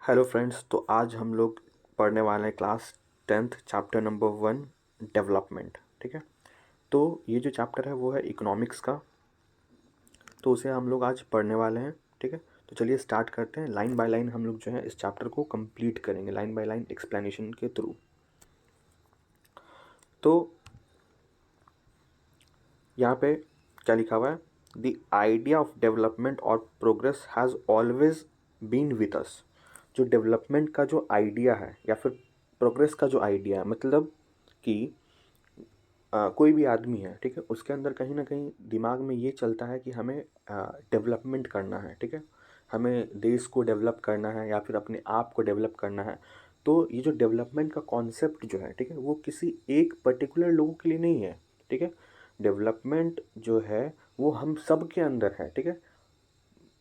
Hello friends, तो आज हम लोग पढ़ने वाले हैं class 10th chapter number 1 development. ठीक है, तो ये जो चैप्टर है वो है इकोनॉमिक्स का, तो उसे हम लोग आज पढ़ने वाले हैं। ठीक है, तो चलिए स्टार्ट करते हैं। लाइन बाय लाइन हम लोग जो है इस चैप्टर को कंप्लीट करेंगे, लाइन बाय लाइन एक्सप्लेनेशन के थ्रू। तो यहाँ पे क्या लिखा हुआ है? द आइडिया ऑफ डेवलपमेंट और progress has always been with us. जो डेवलपमेंट का जो आइडिया है या फिर प्रोग्रेस का जो आइडिया है, मतलब कि कोई भी आदमी है, ठीक है, उसके अंदर कहीं ना कहीं दिमाग में ये चलता है कि हमें डेवलपमेंट करना है। ठीक है, हमें देश को डेवलप करना है या फिर अपने आप को डेवलप करना है। तो ये जो डेवलपमेंट का कॉन्सेप्ट जो है, ठीक है, वो किसी एक पर्टिकुलर लोगों के लिए नहीं है। ठीक है, डेवलपमेंट जो है वो हम सब के अंदर है। ठीक है,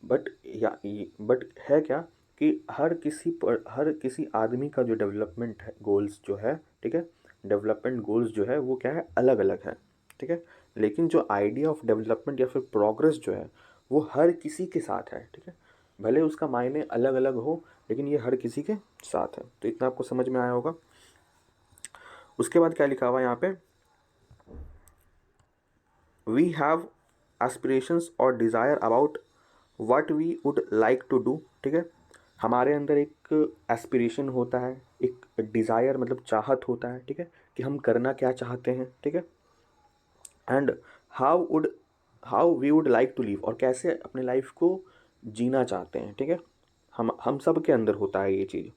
बट है क्या कि हर किसी आदमी का जो डेवलपमेंट है गोल्स जो है, ठीक है, डेवलपमेंट गोल्स जो है वो क्या है, अलग अलग है। ठीक है, लेकिन जो आइडिया ऑफ डेवलपमेंट या फिर प्रोग्रेस जो है वो हर किसी के साथ है। ठीक है, भले उसका मायने अलग अलग हो, लेकिन ये हर किसी के साथ है। तो इतना आपको समझ में आया होगा। उसके बाद क्या लिखा हुआ है यहाँ पे? वी हैव एस्पिरेशंस और desire about what we would like to do. ठीक है, हमारे अंदर एक एस्पिरेशन होता है, एक डिज़ायर मतलब चाहत होता है। ठीक है, कि हम करना क्या चाहते हैं। ठीक है, and how would how we would like to live, और कैसे अपने लाइफ को जीना चाहते हैं। ठीक है, हम सब के अंदर होता है ये चीज़।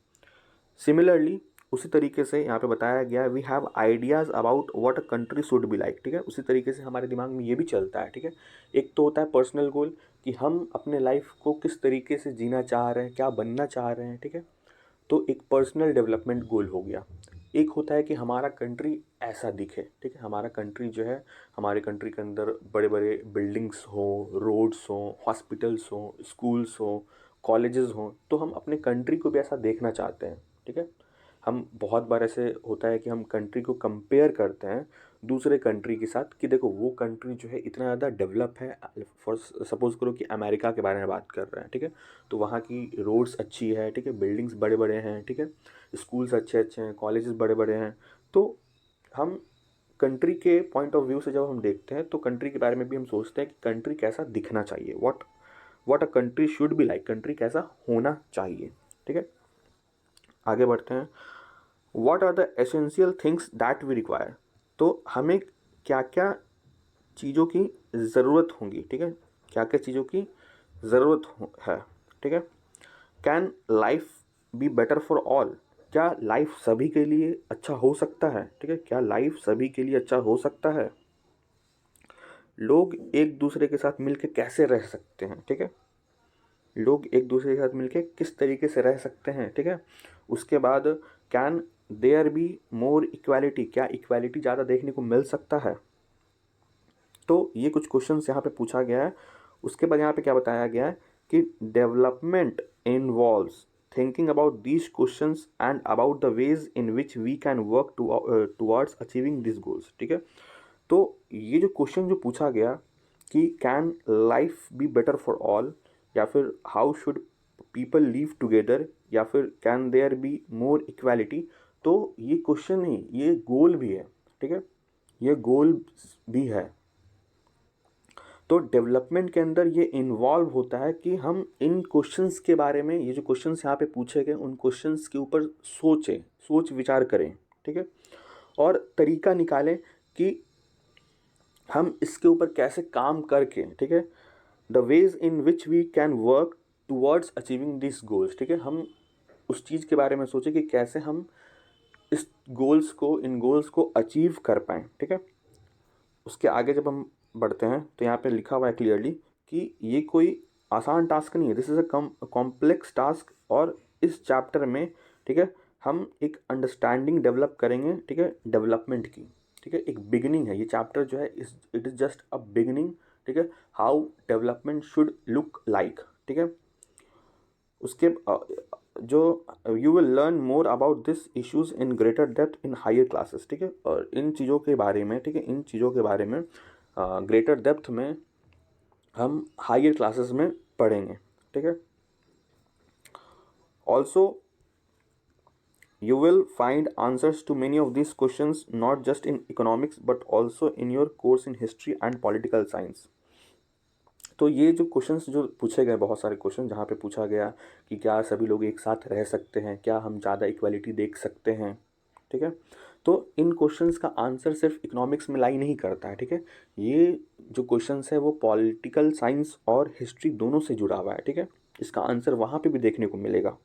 सिमिलरली उसी तरीके से यहाँ पे बताया गया है, we have ideas about what a country should be like. ठीक है, उसी तरीके से हमारे दिमाग में ये भी चलता है। ठीक है, एक तो होता है पर्सनल गोल कि हम अपने लाइफ को किस तरीके से जीना चाह रहे हैं, क्या बनना चाह रहे हैं। ठीक है, तो एक पर्सनल डेवलपमेंट गोल हो गया। एक होता है कि हमारा कंट्री ऐसा दिखे। ठीक है, हमारा कंट्री जो है, हमारे कंट्री के अंदर बड़े बड़े बिल्डिंग्स हों, रोड्स हों, हॉस्पिटल्स हों, स्कूल्स हों, कॉलेजेस हों, तो हम अपने कंट्री को भी ऐसा देखना चाहते हैं। ठीक है, हम बहुत बार ऐसे होता है कि हम कंट्री को कंपेयर करते हैं दूसरे कंट्री के साथ कि देखो वो कंट्री जो है इतना ज़्यादा डेवलप है। फॉर सपोज करो कि अमेरिका के बारे में बात कर रहे हैं। ठीक है, तो वहाँ की रोड्स अच्छी है। ठीक है, बिल्डिंग्स बड़े बड़े हैं। ठीक है, स्कूल्स अच्छे अच्छे हैं, कॉलेजेस बड़े बड़े हैं। तो हम कंट्री के पॉइंट ऑफ व्यू से जब हम देखते हैं तो कंट्री के बारे में भी हम सोचते हैं कि कंट्री कैसा दिखना चाहिए, what a country should be like, country कैसा होना चाहिए। ठीक है, आगे बढ़ते हैं। What are the essential things that we require. तो हमें क्या क्या चीज़ों की ज़रूरत होगी। ठीक है, क्या क्या चीज़ों की है। ठीक है, can life be better for all, क्या लाइफ सभी के लिए अच्छा हो सकता है। ठीक है, क्या लाइफ सभी के लिए अच्छा हो सकता है। लोग एक दूसरे के साथ मिलकर कैसे रह सकते हैं। ठीक है, लोग एक दूसरे के साथ मिलकर किस तरीके से रह सकते हैं। ठीक है, उसके बाद can there be more equality, क्या इक्वालिटी ज़्यादा देखने को मिल सकता है। तो ये कुछ क्वेश्चंस यहाँ पे पूछा गया है। उसके बाद यहाँ पे क्या बताया गया है कि development involves thinking about these questions and about the ways in which we can work towards achieving this goals. ठीक है, तो ये जो क्वेश्चन जो पूछा गया कि can life be better for all, या फिर how should people live together, या फिर can there be more equality, तो ये क्वेश्चन नहीं, ये गोल भी है। ठीक है, ये गोल भी है। तो डेवलपमेंट के अंदर ये इन्वॉल्व होता है कि हम इन क्वेश्चंस के बारे में, ये जो क्वेश्चंस यहाँ पे पूछे गए उन क्वेश्चंस के ऊपर सोच विचार करें। ठीक है, और तरीका निकालें कि हम इसके ऊपर कैसे काम करके, ठीक है, the ways in which we can work towards achieving this goals. ठीक है, हम उस चीज़ के बारे में सोचें कि कैसे हम इन गोल्स को अचीव कर पाएँ। ठीक है, उसके आगे जब हम बढ़ते हैं तो यहाँ पे लिखा हुआ है क्लियरली कि ये कोई आसान टास्क नहीं है, this is a complex task. और इस चैप्टर में, ठीक है, हम एक अंडरस्टैंडिंग डेवलप करेंगे। ठीक है, डेवलपमेंट की। ठीक है, एक बिगिनिंग है ये चैप्टर जो है, it is just a beginning. ठीक है, how development should look like. ठीक है, उसके जो you will learn more about this issues in greater depth in higher classes. ठीक है, और इन चीज़ों के बारे में, ठीक है, इन चीज़ों के बारे में ग्रेटर डेप्थ में हम हायर क्लासेस में पढ़ेंगे। ठीक है, also you will find answers to many of these questions not just in economics but also in your course in history and political science. तो ये जो क्वेश्चंस जो पूछे गए, बहुत सारे क्वेश्चन जहाँ पे पूछा गया कि क्या सभी लोग एक साथ रह सकते हैं, क्या हम ज़्यादा इक्वालिटी देख सकते हैं, ठीक है। तो इन क्वेश्चंस का आंसर सिर्फ इकोनॉमिक्स में लाई नहीं करता है, ठीक है। ये जो क्वेश्चंस है वो पॉलिटिकल साइंस और हिस्ट्री दोनों से जुड़ा हुआ है, ठीक है। इसका आंसर वहाँ पे भी देखने को मिलेगा,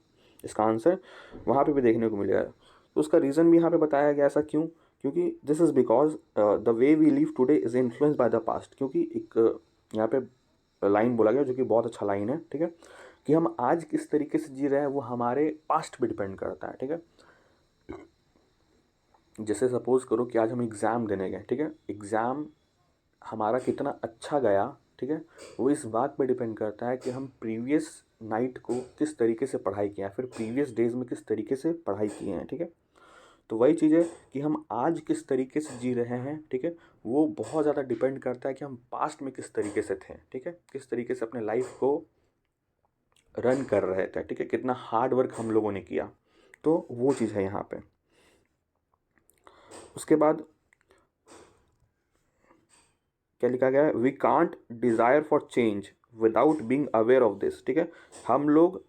इसका आंसर वहाँ पे भी देखने को मिलेगा। तो उसका रीज़न भी यहाँ पे बताया गया, ऐसा क्यों? क्योंकि this is because the way we live today is influenced by the past. क्योंकि एक यहाँ पे लाइन बोला गया जो कि बहुत अच्छा लाइन है, ठीक है, कि हम आज किस तरीके से जी रहे हैं वो हमारे पास्ट पे डिपेंड करता है, ठीक है। जैसे सपोज करो कि आज हम एग्ज़ाम देने गए, ठीक है, एग्ज़ाम हमारा कितना अच्छा गया, ठीक है, वो इस बात पे डिपेंड करता है कि हम प्रीवियस नाइट को किस तरीके से पढ़ाई किया है, फिर प्रीवियस डेज में किस तरीके से पढ़ाई किए हैं, ठीक है। तो वही चीज़ है कि हम आज किस तरीके से जी रहे हैं, ठीक है, वो बहुत ज़्यादा डिपेंड करता है कि हम पास्ट में किस तरीके से थे, ठीक है, किस तरीके से अपने लाइफ को रन कर रहे थे, ठीक है, कितना हार्ड वर्क हम लोगों ने किया। तो वो चीज़ है यहाँ पे। उसके बाद क्या लिखा गया है, we can't desire for change without being aware of this, ठीक है। हम लोग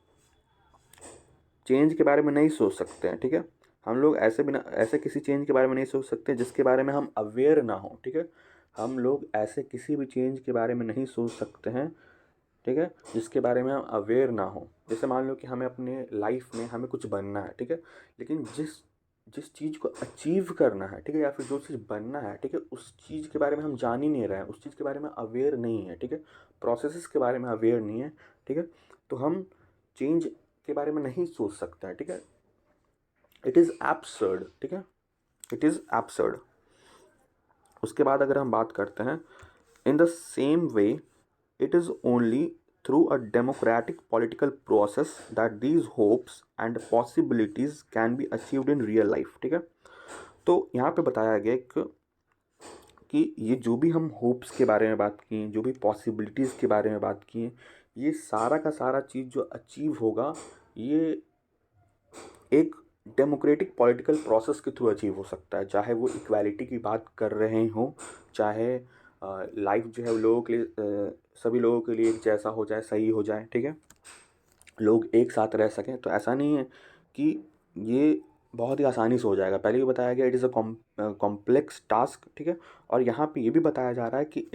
चेंज के बारे में नहीं सोच सकते हैं, ठीक है। हम लोग ऐसे किसी चेंज के बारे में नहीं सोच सकते जिसके बारे में हम अवेयर ना हो, ठीक है। हम लोग ऐसे किसी भी चेंज के बारे में नहीं सोच सकते हैं, ठीक है, जिसके बारे में हम अवेयर ना हो। जैसे मान लो कि हमें अपने लाइफ में हमें कुछ बनना है, ठीक है, लेकिन जिस जिस चीज़ को अचीव करना है, ठीक है, या फिर जो चीज़ बनना है, ठीक है, उस चीज़ के बारे में हम जान ही नहीं रहे हैं, उस चीज़ के बारे में अवेयर नहीं है, ठीक है, प्रोसेसेस के बारे में अवेयर नहीं है, ठीक है, तो हम चेंज के बारे में नहीं सोच सकते हैं, ठीक है। इट इज़ एब्सर्ड, ठीक है, इट इज़ एब्सर्ड। उसके बाद अगर हम बात करते हैं, in the same way it is only through a democratic political process that these hopes and possibilities can be achieved in real life, ठीक है। तो यहाँ पे बताया गया कि ये जो भी हम होप्स के बारे में बात किए, जो भी पॉसिबिलिटीज़ के बारे में बात किए, ये सारा का सारा चीज़ जो अचीव होगा, ये एक डेमोक्रेटिक पॉलिटिकल प्रोसेस के थ्रू अचीव हो सकता है। चाहे वो इक्वालिटी की बात कर रहे हों, चाहे लाइफ जो है वो लोगों के लिए सभी लोगों के लिए एक जैसा हो जाए, सही हो जाए, ठीक है, लोग एक साथ रह सकें। तो ऐसा नहीं है कि ये बहुत ही आसानी से हो जाएगा। पहले भी बताया गया it is a complex task, ठीक है। और यहाँ पे ये भी बताया जा रहा है कि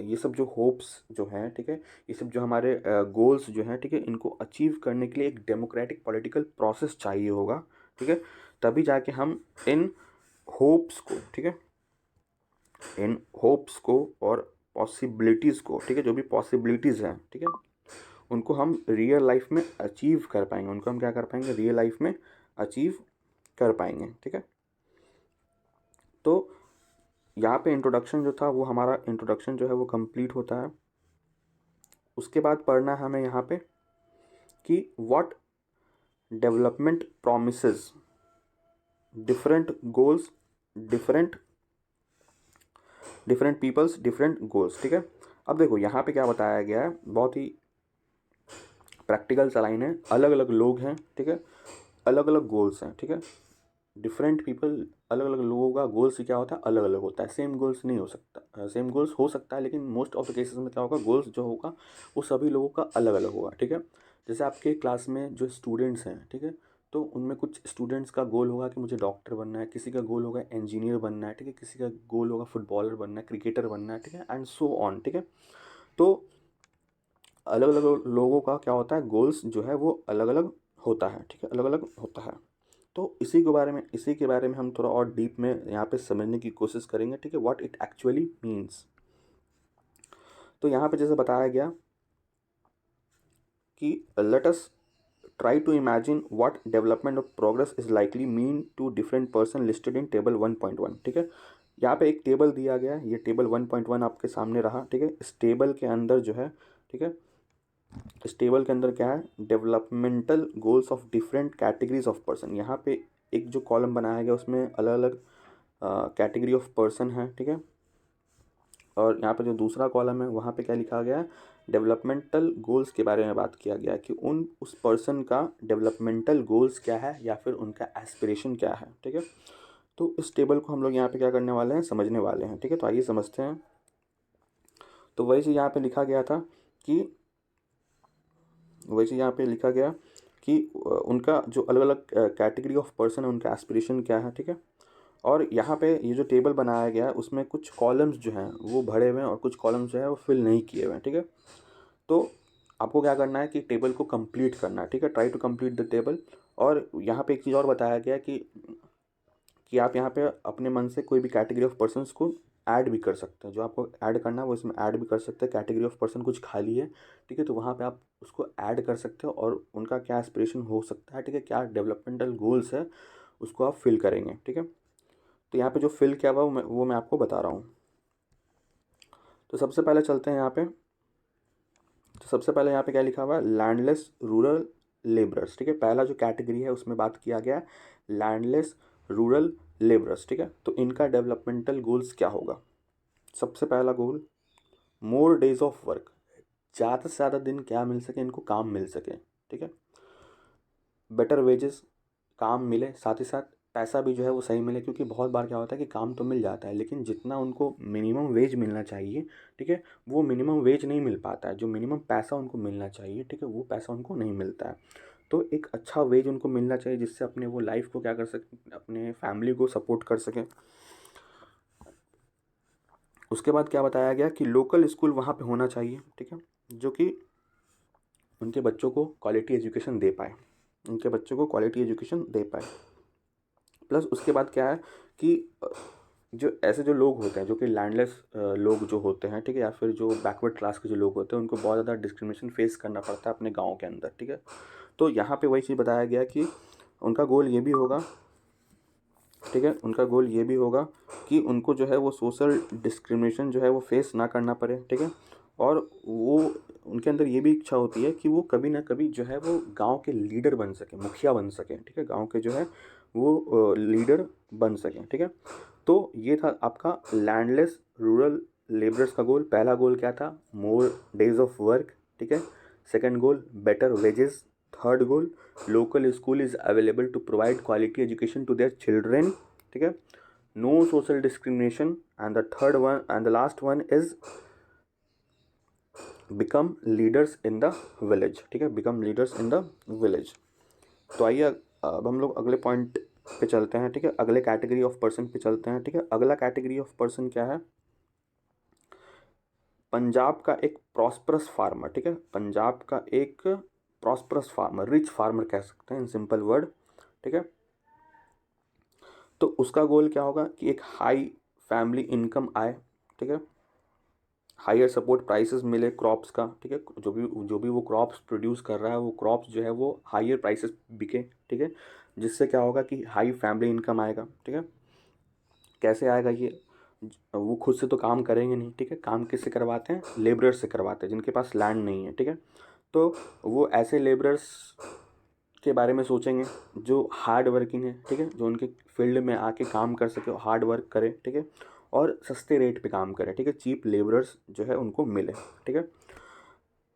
ये सब जो होप्स जो हैं, ठीक है, ये सब जो हमारे गोल्स जो हैं, ठीक है, इनको अचीव करने के लिए एक डेमोक्रेटिक पॉलिटिकल प्रोसेस चाहिए होगा, ठीक है। तभी जाके हम इन होप्स को, ठीक है, इन होप्स को और पॉसिबिलिटीज़ को, ठीक है, जो भी पॉसिबिलिटीज़ हैं, ठीक है, उनको हम रियल लाइफ में अचीव कर पाएंगे। उनको हम क्या कर पाएंगे, रियल लाइफ में अचीव कर पाएंगे, ठीक है। तो यहाँ पे इंट्रोडक्शन जो था वो हमारा इंट्रोडक्शन जो है वो कंप्लीट होता है। उसके बाद पढ़ना है हमें यहाँ पे कि what development promises different goals, different peoples different goals, ठीक है। अब देखो यहाँ पे क्या बताया गया है, बहुत ही प्रैक्टिकल सा लाइन है। अलग अलग लोग हैं, ठीक है, अलग अलग गोल्स हैं, ठीक है। डिफरेंट पीपल, अलग अलग लोगों का गोल्स क्या होता है, अलग अलग होता है। सेम गोल्स नहीं हो सकता, सेम गोल्स हो सकता है, लेकिन मोस्ट ऑफ द केसेस में क्या होगा, गोल्स जो होगा वो सभी लोगों का अलग अलग होगा, ठीक है। जैसे आपके क्लास में जो स्टूडेंट्स हैं, ठीक है, तो उनमें कुछ स्टूडेंट्स का गोल होगा कि मुझे डॉक्टर बनना है, किसी का गोल होगा इंजीनियर बनना है, ठीक है, किसी का गोल होगा फुटबॉलर बनना है, क्रिकेटर बनना है, ठीक है, एंड सो ऑन, ठीक है। तो अलग अलग लोगों का क्या होता है, गोल्स जो है वो अलग अलग होता है, ठीक है, अलग अलग होता है। तो इसी के बारे में हम थोड़ा और डीप में यहाँ पे समझने की कोशिश करेंगे, ठीक है, व्हाट इट एक्चुअली मीन्स। तो यहाँ पे जैसे बताया गया कि let us try to imagine what development of progress is likely mean to different person listed in table 1.1, ठीक है। यहाँ पे एक टेबल दिया गया है, ये टेबल 1.1 आपके सामने रहा, ठीक है। इस टेबल के अंदर जो है, ठीक है, इस टेबल के अंदर क्या है, developmental goals of different categories of person. यहाँ पे एक जो कॉलम बनाया गया उसमें अलग अलग कैटेगरी ऑफ पर्सन है, ठीक है, और यहाँ पे जो दूसरा कॉलम है वहाँ पे क्या लिखा गया है, डेवलपमेंटल गोल्स के बारे में बात किया गया है कि उस पर्सन का डेवलपमेंटल गोल्स क्या है या फिर उनका एस्पिरेशन क्या है। ठीक है, तो इस टेबल को हम लोग यहाँ पे क्या करने वाले हैं, समझने वाले हैं। ठीक है, तो आइए समझते हैं। तो वही चीज़ यहाँ पे लिखा गया था कि वही चीज़ यहाँ पे लिखा गया कि उनका जो अलग अलग कैटेगरी ऑफ पर्सन है उनका एस्पिरेशन क्या है। ठीक है, और यहाँ पे ये जो टेबल बनाया गया है उसमें कुछ कॉलम्स जो हैं वो भरे हुए हैं और कुछ कॉलम्स जो है वो फिल नहीं किए हुए हैं। ठीक है, तो आपको क्या करना है कि टेबल को कंप्लीट करना है। ठीक है, try to complete the table. और यहाँ पे एक चीज़ और बताया गया है कि आप यहाँ पे अपने मन से कोई भी कैटेगरी ऑफ पर्सन्स को ऐड भी कर सकते हैं। जो आपको ऐड करना है वो इसमें ऐड भी कर सकते हैं। कैटेगरी ऑफ पर्सन कुछ खाली है, ठीक है, तो वहाँ पे आप उसको ऐड कर सकते हो और उनका क्या एस्पिरेशन हो सकता है, ठीक है, क्या डेवलपमेंटल गोल्स है उसको आप फिल करेंगे। ठीक है, तो यहाँ पे जो फिल किया हुआ वो मैं आपको बता रहा हूँ। तो सबसे पहले चलते हैं यहाँ पे। तो सबसे पहले यहाँ पे क्या लिखा हुआ है, लैंडलेस रूरल लेबरर्स। ठीक है, पहला जो कैटेगरी है उसमें बात किया गया है लैंडलेस रूरल लेबरर्स। ठीक है, तो इनका डेवलपमेंटल गोल्स क्या होगा। सबसे पहला गोल, मोर डेज ऑफ वर्क, ज़्यादा से ज़्यादा दिन क्या मिल सके, इनको काम मिल सके। ठीक है, बेटर वेजेस, काम मिले, साथ ही साथ पैसा भी जो है वो सही मिले, क्योंकि बहुत बार क्या होता है कि काम तो मिल जाता है लेकिन जितना उनको मिनिमम वेज मिलना चाहिए, ठीक है, वो मिनिमम वेज नहीं मिल पाता है। जो मिनिमम पैसा उनको मिलना चाहिए, ठीक है, वो पैसा उनको नहीं मिलता है। तो एक अच्छा वेज उनको मिलना चाहिए जिससे अपने वो लाइफ को क्या कर सकें, अपने फैमिली को सपोर्ट कर सकें। उसके बाद क्या बताया गया कि लोकल स्कूल वहाँ पे होना चाहिए, ठीक है, जो कि उनके बच्चों को क्वालिटी एजुकेशन दे पाए, उनके बच्चों को क्वालिटी एजुकेशन दे पाए। प्लस उसके बाद क्या है कि जो ऐसे जो लोग होते हैं जो कि लैंडलेस लोग जो होते हैं, ठीक है, या फिर जो बैकवर्ड क्लास के जो लोग होते हैं उनको बहुत ज़्यादा डिस्क्रिमिनेशन फेस करना पड़ता है अपने गाँव के अंदर। ठीक है, तो यहाँ पे वही चीज़ बताया गया कि उनका गोल ये भी होगा, ठीक है, उनका गोल ये भी होगा कि उनको जो है वो सोशल डिस्क्रिमिनेशन जो है वो फेस ना करना पड़े। ठीक है, और वो उनके अंदर ये भी इच्छा होती है कि वो कभी ना कभी जो है वो गांव के लीडर बन सके, मुखिया बन सके। ठीक है, गांव के जो है वो लीडर बन सकें। ठीक है, तो ये था आपका लैंडलेस रूरल लेबरर्स का गोल। पहला गोल क्या था, मोर डेज ऑफ वर्क। ठीक है, second goal better wages. Third goal, local school is available to provide quality education to their children. ठीक है, no social discrimination. And the third one and the last one is become leaders in the village. ठीक है, become leaders in the village. तो आइए अब हम लोग अगले पॉइंट पे चलते हैं। ठीक है, अगले कैटेगरी ऑफ पर्सन पे चलते हैं। ठीक है, अगला कैटेगरी ऑफ पर्सन क्या है, पंजाब का एक प्रॉस्परस फार्मर। ठीक है, पंजाब का एक प्रॉस्परस फार्मर, रिच फार्मर कह सकते हैं इन सिंपल वर्ड। ठीक है, तो उसका गोल क्या होगा कि एक हाई फैमिली इनकम आए। ठीक है, हायर सपोर्ट प्राइसेस मिले क्रॉप्स का। ठीक है, जो भी वो क्रॉप्स प्रोड्यूस कर रहा है वो क्रॉप्स जो है वो हायर प्राइसेस बिके। ठीक है, जिससे क्या होगा कि हाई फैमिली इनकम आएगा। ठीक है, कैसे आएगा ये, वो खुद से तो काम करेंगे नहीं। ठीक है, काम किससे करवाते हैं, लेबरर्स से करवाते हैं जिनके पास लैंड नहीं है। ठीक है, तो वो ऐसे लेबरर्स के बारे में सोचेंगे जो हार्ड वर्किंग है। ठीक है, जो उनके फील्ड में आके काम कर सके, हार्ड वर्क करे। ठीक है, और सस्ते रेट पे काम करे। ठीक है, चीप लेबरर्स जो है उनको मिले। ठीक है,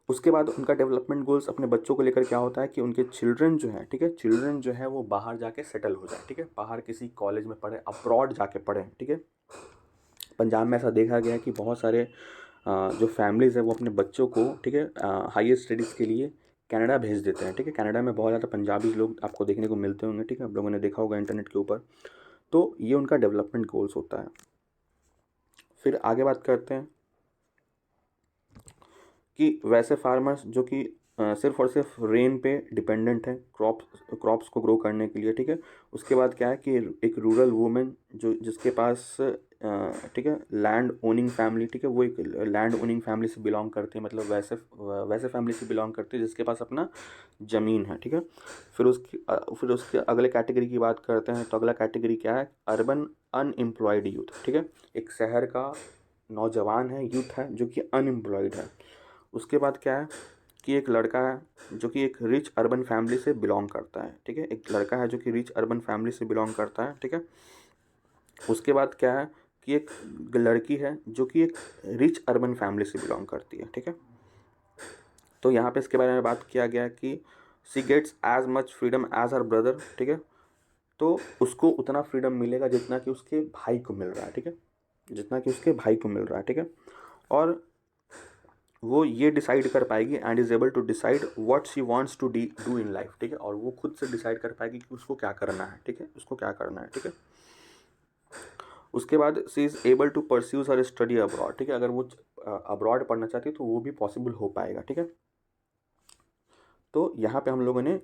उसके बाद उनका डेवलपमेंट गोल्स अपने बच्चों को लेकर क्या होता है कि उनके चिल्ड्रन जो है, ठीक है, चिल्ड्रन जो है वो बाहर जाके सेटल हो जाए। ठीक है, बाहर किसी कॉलेज में पढ़े, अब्रॉड जाके पढ़े। ठीक है, पंजाब में ऐसा देखा गया है कि बहुत सारे जो फैमिलीज़ है वो अपने बच्चों को, ठीक है, हायर स्टडीज़ के लिए कनाडा भेज देते हैं। ठीक है, कनाडा में बहुत ज़्यादा पंजाबी लोग आपको देखने को मिलते होंगे। ठीक है, आप लोगों ने देखा होगा इंटरनेट के ऊपर। तो ये उनका डेवलपमेंट गोल्स होता है। फिर आगे बात करते हैं कि वैसे फार्मर्स जो कि सिर्फ और सिर्फ रेन पे डिपेंडेंट है क्रॉप्स को ग्रो करने के लिए। ठीक है, उसके बाद क्या है कि एक रूरल वुमेन जो जिसके पास ठीक है लैंड ओनिंग फैमिली, ठीक है, वो एक लैंड ओनिंग फैमिली से बिलोंग करती है, मतलब वैसे वैसे फैमिली से बिलोंग करती है जिसके पास अपना ज़मीन है। ठीक है, फिर उसके अगले कैटेगरी की बात करते हैं। तो अगला कैटेगरी क्या है, अर्बन अनएम्प्लॉयड यूथ। ठीक है, एक शहर का नौजवान है, यूथ है जो कि अनएम्प्लॉयड है। उसके बाद क्या है कि एक लड़का है जो कि एक रिच अर्बन फैमिली से बिलोंग करता है। ठीक है, एक लड़का है जो कि रिच अर्बन फैमिली से बिलोंग करता है। ठीक है, उसके बाद क्या है कि एक लड़की है जो कि एक रिच अर्बन फैमिली से बिलोंग करती है, ठीक है। तो यहाँ पे इसके बारे में बात किया गया कि she gets as much freedom as her brother, ठीक है। तो उसको उतना फ्रीडम मिलेगा जितना कि उसके भाई को मिल रहा है, ठीक है, जितना कि उसके भाई को मिल रहा है, ठीक है। और वो ये डिसाइड कर पाएगी and is able to decide what she wants to do in life, ठीक है। और वो खुद से डिसाइड कर पाएगी कि उसको क्या करना है, ठीक है, उसको क्या करना है, ठीक है। उसके बाद she is able to pursues her study abroad, ठीक है। अगर वो अब्रॉड पढ़ना चाहती है तो वो भी पॉसिबल हो पाएगा, ठीक है। तो यहाँ पे हम लोगों ने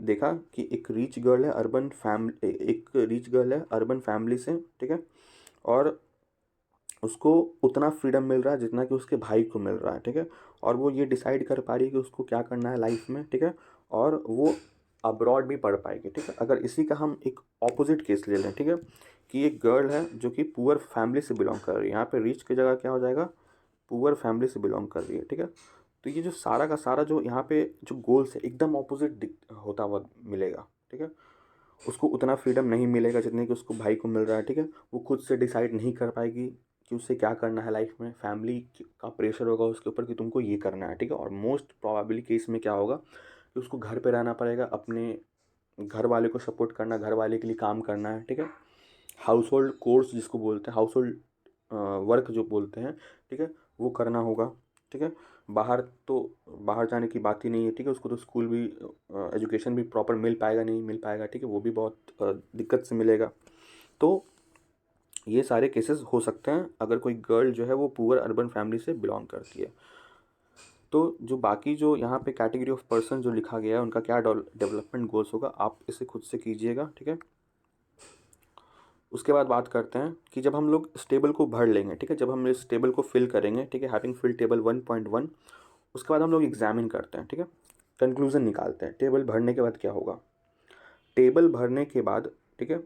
देखा कि एक रिच गर्ल है अर्बन फैमिली, एक रिच गर्ल है अर्बन फैमिली से, ठीक है। और उसको उतना फ्रीडम मिल रहा है जितना कि उसके भाई को मिल रहा है, ठीक है। और वो ये डिसाइड कर पा रही है कि उसको क्या करना है लाइफ में, ठीक है। और वो अब्रॉड भी पढ़ पाएगी, ठीक है। अगर इसी का हम एक ऑपोजिट केस ले लें, ठीक है, कि एक गर्ल है जो कि पुअर फैमिली से बिलोंग कर रही है, यहाँ पे रिच की जगह क्या हो जाएगा, पुअर फैमिली से बिलोंग कर रही है, ठीक है। तो ये जो सारा का सारा जो यहाँ पे जो गोल्स है एकदम ऑपोजिट होता हुआ मिलेगा, ठीक है। उसको उतना फ्रीडम नहीं मिलेगा जितने कि उसको भाई को मिल रहा है, ठीक है। वो खुद से डिसाइड नहीं कर पाएगी कि उसे क्या करना है लाइफ में, फैमिली का प्रेशर होगा उसके ऊपर कि तुमको ये करना है, ठीक है। और मोस्ट प्रोबेबली केस में क्या होगा कि उसको घर पे रहना पड़ेगा, अपने घर वाले को सपोर्ट करना, घर वाले के लिए काम करना है, ठीक है। हाउस होल्ड कोर्स जिसको बोलते हैं, हाउस होल्ड वर्क जो बोलते हैं, ठीक है, वो करना होगा, ठीक है। बाहर तो बाहर जाने की बात ही नहीं है, ठीक है। उसको तो स्कूल भी एजुकेशन भी प्रॉपर मिल पाएगा नहीं मिल पाएगा, ठीक है, वो भी बहुत दिक्कत से मिलेगा। तो ये सारे केसेस हो सकते हैं अगर कोई गर्ल जो है वो पुअर अर्बन फैमिली से बिलोंग करती है। तो जो बाकी जो यहाँ पे कैटेगरी ऑफ पर्सन जो लिखा गया है उनका क्या डेवलपमेंट गोल्स होगा, आप इसे खुद से कीजिएगा, ठीक है। उसके बाद बात करते हैं कि जब हम लोग इस टेबल को भर लेंगे, ठीक है, जब हम इस टेबल को फिल करेंगे, ठीक है, हैविंग फिल टेबल 1.1, उसके बाद हम लोग एग्जामिन करते हैं, ठीक है, कंक्लूजन निकालते हैं टेबल भरने के बाद क्या होगा। टेबल भरने के बाद, ठीक है,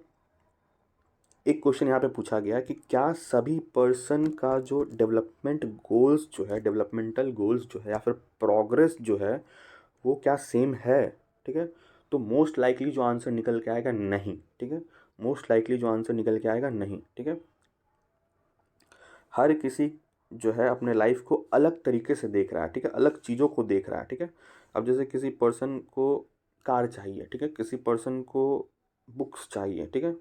एक क्वेश्चन यहाँ पे पूछा गया कि क्या सभी पर्सन का जो डेवलपमेंट गोल्स जो है, डेवलपमेंटल गोल्स जो है या फिर प्रोग्रेस जो है वो क्या सेम है, ठीक है। तो मोस्ट लाइकली जो आंसर निकल के आएगा नहीं, ठीक है, मोस्ट लाइकली जो आंसर निकल के आएगा नहीं, ठीक है। हर किसी जो है अपने लाइफ को अलग तरीके से देख रहा है, ठीक है, अलग चीज़ों को देख रहा है, ठीक है। अब जैसे किसी पर्सन को कार चाहिए, ठीक है, किसी पर्सन को बुक्स चाहिए, ठीक है,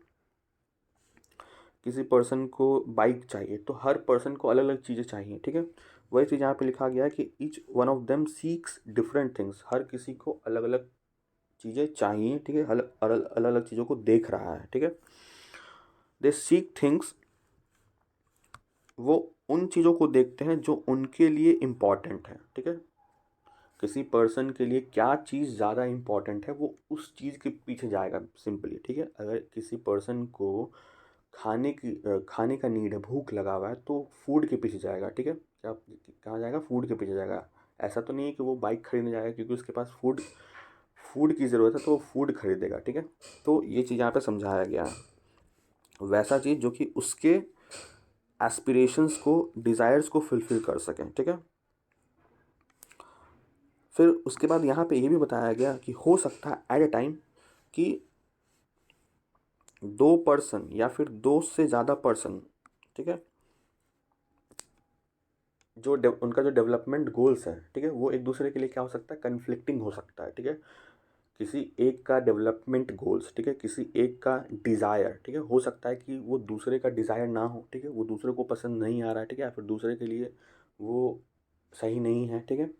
किसी पर्सन को बाइक चाहिए, तो हर पर्सन को अलग अलग चीज़ें चाहिए, ठीक है। वही चीज़ यहाँ पे लिखा गया है कि each one of them seeks different things, हर किसी को अलग अलग चीज़ें चाहिए, ठीक है, अलग अलग अलग चीज़ों को देख रहा है, ठीक है। दे सीक थिंग्स, वो उन चीज़ों को देखते हैं जो उनके लिए इम्पॉर्टेंट है, ठीक है। किसी पर्सन के लिए क्या चीज़ ज़्यादा इम्पॉर्टेंट है वो उस चीज़ के पीछे जाएगा सिंपली, ठीक है। अगर किसी पर्सन को खाने का नीड है, भूख लगा हुआ है, तो फूड के पीछे जाएगा, ठीक है। क्या कहाँ जाएगा, फूड के पीछे जाएगा। ऐसा तो नहीं है कि वो बाइक खरीदने जाएगा क्योंकि उसके पास फूड फूड की ज़रूरत है तो वो फूड खरीदेगा, ठीक है। तो ये चीज़ यहाँ पे समझाया गया है, वैसा चीज़ जो कि उसके एस्पिरेशंस को, डिज़ायर्स को फुलफ़िल कर सकें, ठीक है। फिर उसके बाद यहाँ पे ये भी बताया गया कि हो सकता है एट ए टाइम कि दो पर्सन या फिर दो से ज़्यादा पर्सन, ठीक है, जो उनका जो डेवलपमेंट गोल्स है, ठीक है, वो एक दूसरे के लिए क्या हो सकता है, कन्फ्लिक्टिंग हो सकता है, ठीक है। किसी एक का डेवलपमेंट गोल्स, ठीक है, किसी एक का डिज़ायर, ठीक है, हो सकता है कि वो दूसरे का डिज़ायर ना हो, ठीक है, वो दूसरे को पसंद नहीं आ रहा है, ठीक है, या फिर दूसरे के लिए वो सही नहीं है, ठीक है।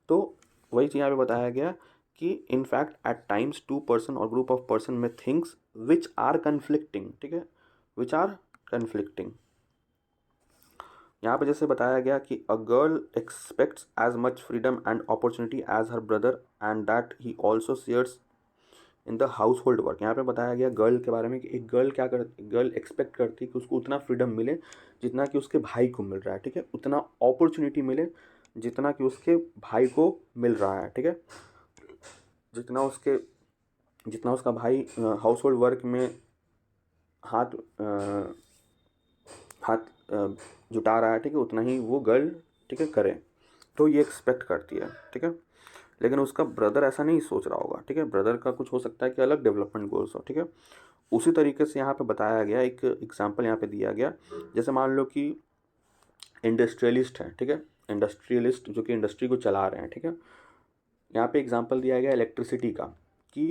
तो वही चीज़ यहाँ पे बताया गया कि in fact at times to person और ग्रुप ऑफ पर्सन में थिंग्स विच आर कन्फ्लिक्टिंग, ठीक है, विच आर कन्फ्लिक्टिंग। यहाँ पे जैसे बताया गया कि a girl expects as much freedom and opportunity as her brother and that he also shares in the household work. यहाँ पे बताया गया गर्ल के बारे में कि एक गर्ल क्या कर, गर्ल एक्सपेक्ट करती है कि उसको उतना फ्रीडम मिले जितना कि उसके भाई को मिल रहा है, ठीक है, उतना अपॉर्चुनिटी मिले जितना कि उसके भाई को मिल रहा है, ठीक है। जितना उसके जितना उसका भाई हाउस होल्ड वर्क में हाथ हाथ जुटा रहा है, ठीक है, उतना ही वो गर्ल, ठीक है, करे। तो ये एक्सपेक्ट करती है, ठीक है। लेकिन उसका ब्रदर ऐसा नहीं सोच रहा होगा, ठीक है। ब्रदर का कुछ हो सकता है कि अलग डेवलपमेंट गोल्स हो, ठीक है। उसी तरीके से यहाँ पे बताया गया, एक एग्जांपल यहाँ पे दिया गया, जैसे मान लो कि इंडस्ट्रियलिस्ट है, ठीक है। इंडस्ट्रियलिस्ट जो कि इंडस्ट्री को चला रहे हैं, ठीक है। यहाँ पे एग्जांपल दिया गया इलेक्ट्रिसिटी का, कि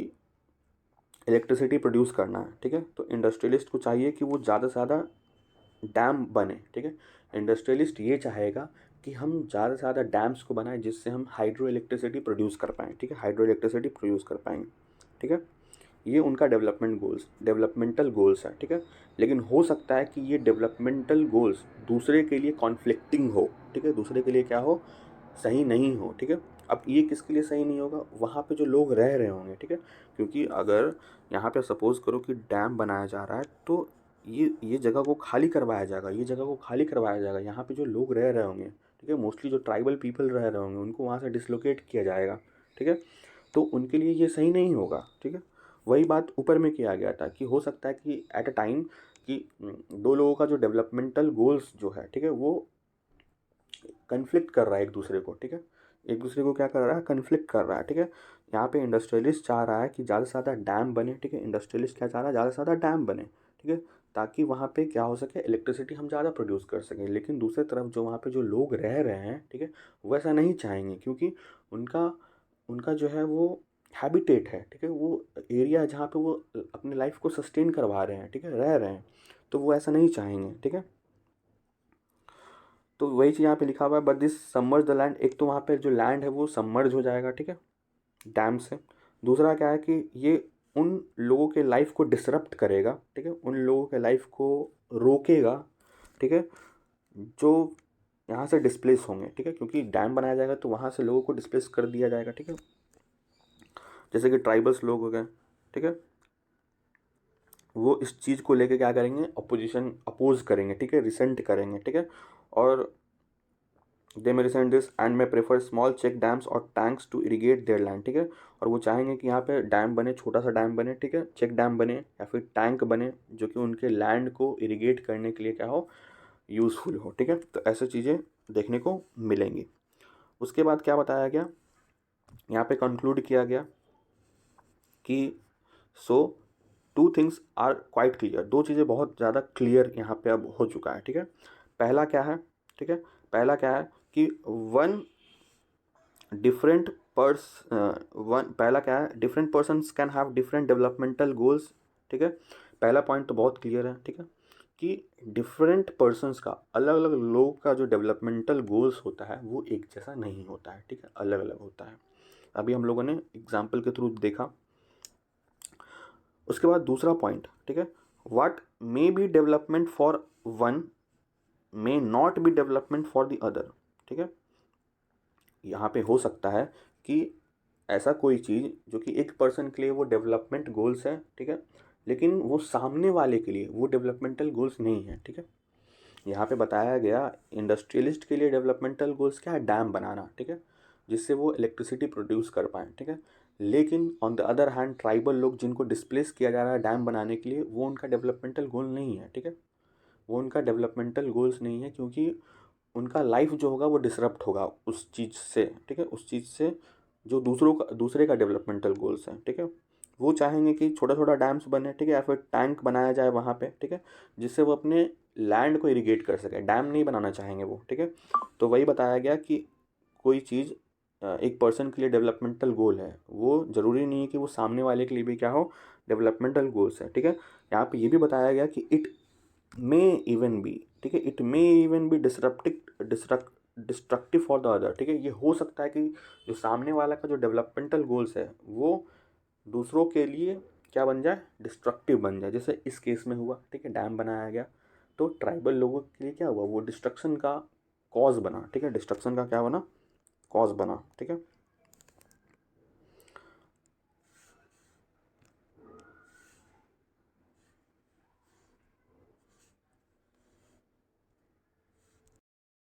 इलेक्ट्रिसिटी प्रोड्यूस करना है, ठीक है। तो इंडस्ट्रियलिस्ट को चाहिए कि वो ज़्यादा से ज़्यादा डैम बने, ठीक है। इंडस्ट्रियलिस्ट ये चाहेगा कि हम ज़्यादा से ज़्यादा डैम्स को बनाएं जिससे हम हाइड्रो इलेक्ट्रिसिटी प्रोड्यूस कर पाएँ, ठीक है। हाइड्रो इलेक्ट्रिसिटी प्रोड्यूस कर पाएंगे, ठीक है। ये उनका डेवलपमेंटल गोल्स है, ठीक है। लेकिन हो सकता है कि ये डेवलपमेंटल गोल्स दूसरे के लिए कॉन्फ्लिक्टिंग हो, ठीक है। दूसरे के लिए क्या हो, सही नहीं हो, ठीक है। अब ये किसके लिए सही नहीं होगा, वहाँ पे जो लोग रह रहे होंगे, ठीक है। क्योंकि अगर यहाँ पे सपोज़ करो कि डैम बनाया जा रहा है, तो ये जगह को खाली करवाया जाएगा, ये जगह को खाली करवाया जाएगा, यहाँ पे जो लोग रह रहे होंगे, ठीक है, मोस्टली जो ट्राइबल पीपल रह रहे होंगे, उनको वहाँ से डिसलोकेट किया जाएगा, ठीक है। तो उनके लिए ये सही नहीं होगा, ठीक है। वही बात ऊपर में किया गया था कि हो सकता है कि एट अ टाइम कि दो लोगों का जो डेवलपमेंटल गोल्स जो है, ठीक है, वो कन्फ्लिक्ट कर रहा है एक दूसरे को, ठीक है। एक दूसरे को क्या कर रहा है, कन्फ्लिक्ट कर रहा है, ठीक है। यहाँ पे इंडस्ट्रियलिस्ट चाह रहा है कि ज़्यादा से ज़्यादा डैम बने, ठीक है। इंडस्ट्रियलिस्ट क्या चाह रहा है, ज़्यादा से ज़्यादा डैम बने, ठीक है, ताकि वहाँ पे क्या हो सके, इलेक्ट्रिसिटी हम ज़्यादा प्रोड्यूस कर सकें। लेकिन दूसरी तरफ जो वहाँ पे जो लोग रह रहे हैं, ठीक है, वो ऐसा नहीं चाहेंगे, क्योंकि उनका उनका जो है वो हैबिटेट है, ठीक है, वो एरिया है जहाँ पे वो अपने लाइफ को सस्टेन करवा रहे हैं, ठीक है, रह रहे हैं, तो वो ऐसा नहीं चाहेंगे, ठीक है। तो वही चीज़ यहाँ पे लिखा हुआ है, but this submerge the land. एक तो वहाँ पे जो लैंड है वो सबमर्ज हो जाएगा, ठीक है, डैम से। दूसरा क्या है कि ये उन लोगों के लाइफ को डिसरप्ट करेगा, ठीक है, उन लोगों के लाइफ को रोकेगा, ठीक है, जो यहाँ से डिस्प्लेस होंगे, ठीक है, क्योंकि डैम बनाया जाएगा तो वहाँ से लोगों को डिस्प्लेस कर दिया जाएगा, ठीक है। जैसे कि ट्राइबल्स लोग हो गए, ठीक है, वो इस चीज़ को लेके क्या करेंगे, अपोज करेंगे, ठीक है, रिसेंट करेंगे, ठीक है। और they may resent this and may prefer small check dams और tanks to irrigate their land, ठीक है। और वो चाहेंगे कि यहाँ पे डैम बने, छोटा सा डैम बने, ठीक है, चेक डैम बने या फिर टैंक बने जो कि उनके लैंड को इरीगेट करने के लिए क्या हो, यूज़फुल हो, ठीक है। तो ऐसे चीज़ें देखने को मिलेंगी। उसके बाद क्या बताया गया, यहाँ पे कंक्लूड किया गया कि so two things are quite clear. दो चीज़ें बहुत ज़्यादा क्लियर यहाँ पे अब हो चुका है, ठीक है। पहला क्या है, ठीक है, पहला क्या है कि वन डिफरेंट पर्स वन पहला क्या है, different persons can have different developmental goals, ठीक है। पहला पॉइंट तो बहुत क्लियर है, ठीक है, कि डिफरेंट पर्सन्स का, अलग अलग लोगों का जो डेवलपमेंटल गोल्स होता है वो एक जैसा नहीं होता है, ठीक है, अलग अलग होता है। अभी हम लोगों ने एग्जाम्पल के थ्रू देखा। उसके बाद दूसरा पॉइंट, ठीक है, what may be development for one may not be development for the other, ठीक है। यहाँ पे हो सकता है कि ऐसा कोई चीज़ जो कि एक पर्सन के लिए वो डेवलपमेंट गोल्स है, ठीक है, लेकिन वो सामने वाले के लिए वो डेवलपमेंटल गोल्स नहीं है, ठीक है। यहाँ पे बताया गया इंडस्ट्रियलिस्ट के लिए डेवलपमेंटल गोल्स क्या है, डैम बनाना, ठीक है, जिससे वो इलेक्ट्रिसिटी प्रोड्यूस कर पाएँ, ठीक है। लेकिन on the other hand tribal लोग जिनको डिस्प्लेस किया जा रहा है डैम बनाने के लिए, वो उनका डेवलपमेंटल गोल नहीं है, ठीक है, वो उनका डेवलपमेंटल गोल्स नहीं है, क्योंकि उनका लाइफ जो होगा वो डिसरप्ट होगा उस चीज़ से, ठीक है, उस चीज़ से जो दूसरे का डेवलपमेंटल गोल्स हैं, ठीक है। वो चाहेंगे कि छोटा छोटा डैम्स बने, ठीक है, या फिर टैंक बनाया जाए वहाँ पे, ठीक है, जिससे वो अपने लैंड को इरीगेट कर सके, डैम नहीं बनाना चाहेंगे वो, ठीक है। तो वही बताया गया कि कोई चीज़ एक पर्सन के लिए डेवलपमेंटल गोल है, वो ज़रूरी नहीं है कि वो सामने वाले के लिए भी क्या हो, डेवलपमेंटल गोल्स है, ठीक है। यहाँ पे ये भी बताया गया कि इट मे इवन बी, ठीक है, it may even be destructive for the other, ठीक है। ये हो सकता है कि जो सामने वाला का जो डेवलपमेंटल गोल्स है वो दूसरों के लिए क्या बन जाए, डिस्ट्रक्टिव बन जाए, जैसे इस केस में हुआ, ठीक है, डैम बनाया गया तो ट्राइबल लोगों के लिए क्या हुआ, वो डिस्ट्रक्शन का कॉज बना, ठीक है, डिस्ट्रक्शन का क्या बना, कॉज बना, ठीक है।